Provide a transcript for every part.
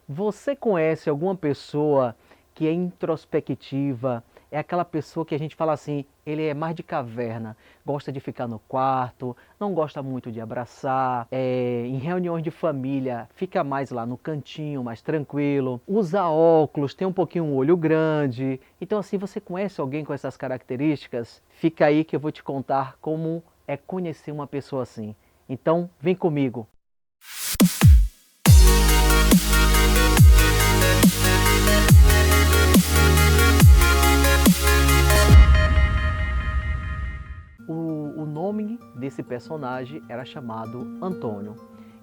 Você conhece alguma pessoa que é introspectiva? É aquela pessoa que a gente fala assim, ele é mais de caverna, gosta de ficar no quarto, não gosta muito de abraçar, em reuniões de família fica mais lá no cantinho, mais tranquilo, usa óculos, tem um pouquinho um olho grande. Então assim, você conhece alguém com essas características? Fica aí que eu vou te contar como é conhecer uma pessoa assim. Então vem comigo. O nome desse personagem era chamado Antônio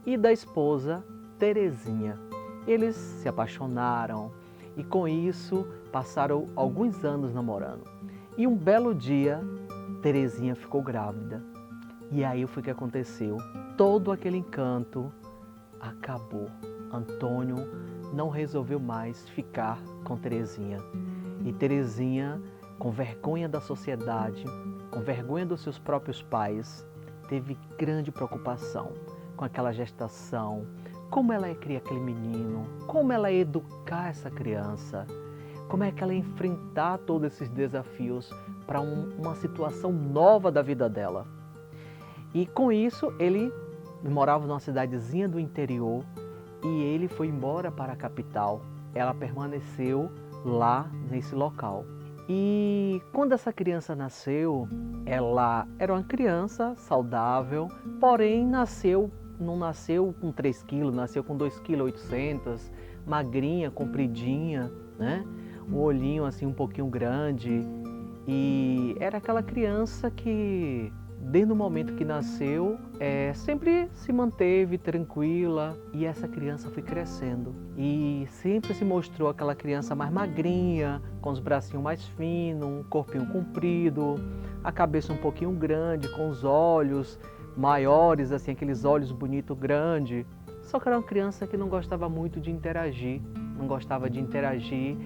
e da esposa Terezinha. Eles se apaixonaram e com isso passaram alguns anos namorando. E um belo dia, Terezinha ficou grávida. E aí foi o que aconteceu. Todo aquele encanto acabou. Antônio não resolveu mais ficar com Terezinha. E Terezinha, com vergonha da sociedade, com vergonha dos seus próprios pais, teve grande preocupação com aquela gestação, como ela ia criar aquele menino, como ela ia educar essa criança, como é que ela ia enfrentar todos esses desafios para uma situação nova da vida dela. E com isso ele morava numa cidadezinha do interior e ele foi embora para a capital. Ela permaneceu lá nesse local. E quando essa criança nasceu, ela era uma criança saudável, porém não nasceu com 3 quilos, nasceu com 2,8 kg, magrinha, compridinha, né? O olhinho assim um pouquinho grande. E era aquela criança que, desde o momento que nasceu, sempre se manteve tranquila, e essa criança foi crescendo e sempre se mostrou aquela criança mais magrinha, com os bracinhos mais finos, um corpinho comprido, a cabeça um pouquinho grande, com os olhos maiores, assim, aqueles olhos bonitos, grandes. Só que era uma criança que não gostava muito de interagir,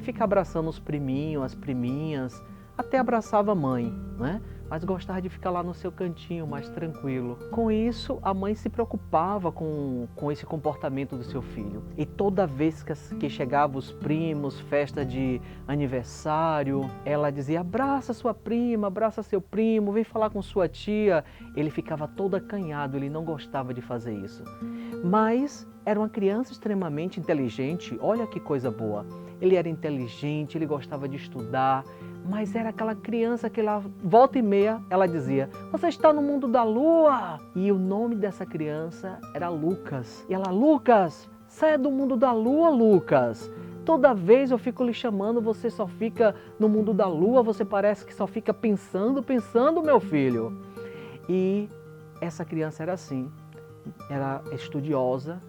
fica abraçando os priminhos, as priminhas, até abraçava a mãe, né? Mas gostava de ficar lá no seu cantinho, mais tranquilo. Com isso, a mãe se preocupava com esse comportamento do seu filho. E toda vez que chegava os primos, festa de aniversário, ela dizia, abraça sua prima, abraça seu primo, vem falar com sua tia. Ele ficava todo acanhado, ele não gostava de fazer isso. Mas era uma criança extremamente inteligente, olha que coisa boa. Ele era inteligente, ele gostava de estudar, mas era aquela criança que lá, volta e meia, ela dizia, você está no mundo da lua. E o nome dessa criança era Lucas. E ela, Lucas, saia do mundo da lua, Lucas. Toda vez eu fico lhe chamando, você só fica no mundo da lua, você parece que só fica pensando, meu filho. E essa criança era assim, era estudiosa,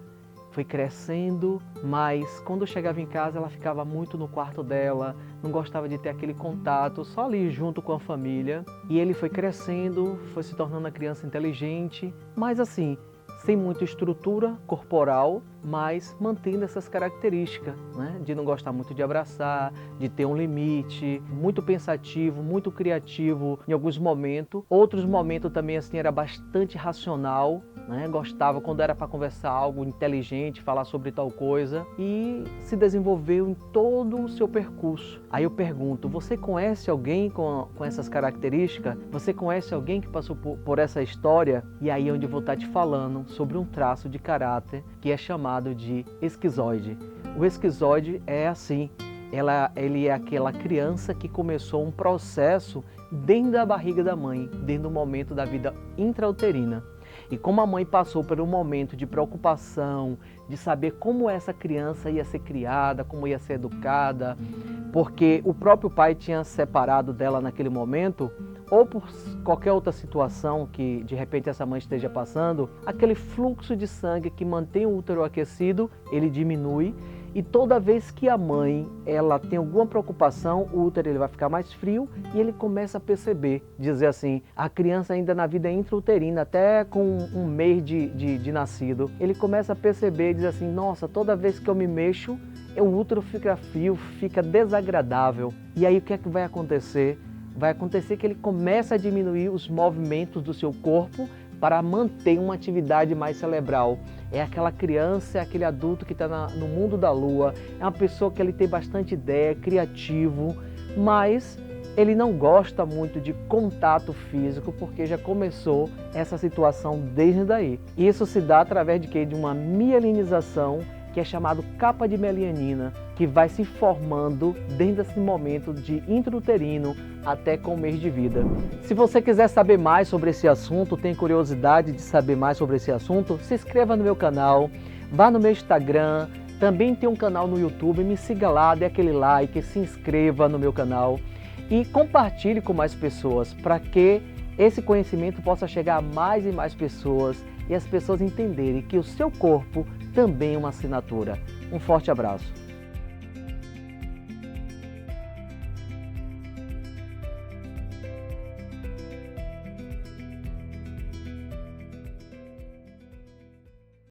foi crescendo, mas quando chegava em casa ela ficava muito no quarto dela, não gostava de ter aquele contato, só ali junto com a família. E ele foi crescendo, foi se tornando uma criança inteligente, mas assim, sem muita estrutura corporal, mas mantendo essas características, né? De não gostar muito de abraçar, de ter um limite, muito pensativo, muito criativo em alguns momentos. Outros momentos também assim era bastante racional, né? Gostava quando era para conversar algo inteligente, falar sobre tal coisa, e se desenvolveu em todo o seu percurso. Aí eu pergunto, você conhece alguém com essas características? Você conhece alguém que passou por essa história? E aí é onde eu vou estar te falando sobre um traço de caráter que é chamado de esquizoide. O esquizoide é assim, ele é aquela criança que começou um processo dentro da barriga da mãe, dentro do momento da vida intrauterina. E como a mãe passou por um momento de preocupação, de saber como essa criança ia ser criada, como ia ser educada, porque o próprio pai tinha separado dela naquele momento, ou por qualquer outra situação que de repente essa mãe esteja passando, aquele fluxo de sangue que mantém o útero aquecido, ele diminui. E toda vez que a mãe ela tem alguma preocupação, o útero ele vai ficar mais frio e ele começa a perceber, dizer assim, a criança ainda na vida intrauterina, até com um mês de nascido, ele começa a perceber, diz assim, nossa, toda vez que eu me mexo, o útero fica frio, fica desagradável. E aí o que é que vai acontecer? Vai acontecer que ele começa a diminuir os movimentos do seu corpo para manter uma atividade mais cerebral. É aquela criança, é aquele adulto que está no mundo da lua, é uma pessoa que ele tem bastante ideia, é criativo, mas ele não gosta muito de contato físico porque já começou essa situação desde daí. Isso se dá através de quê? De uma mielinização, que é chamado capa de melaninina, que vai se formando desde esse momento de intrauterino até com o mês de vida. Se você quiser saber mais sobre esse assunto, tem curiosidade de saber mais sobre esse assunto, se inscreva no meu canal, vá no meu Instagram, também tem um canal no YouTube, me siga lá, dê aquele like, se inscreva no meu canal e compartilhe com mais pessoas para que esse conhecimento possa chegar a mais e mais pessoas e as pessoas entenderem que o seu corpo também é uma assinatura. Um forte abraço.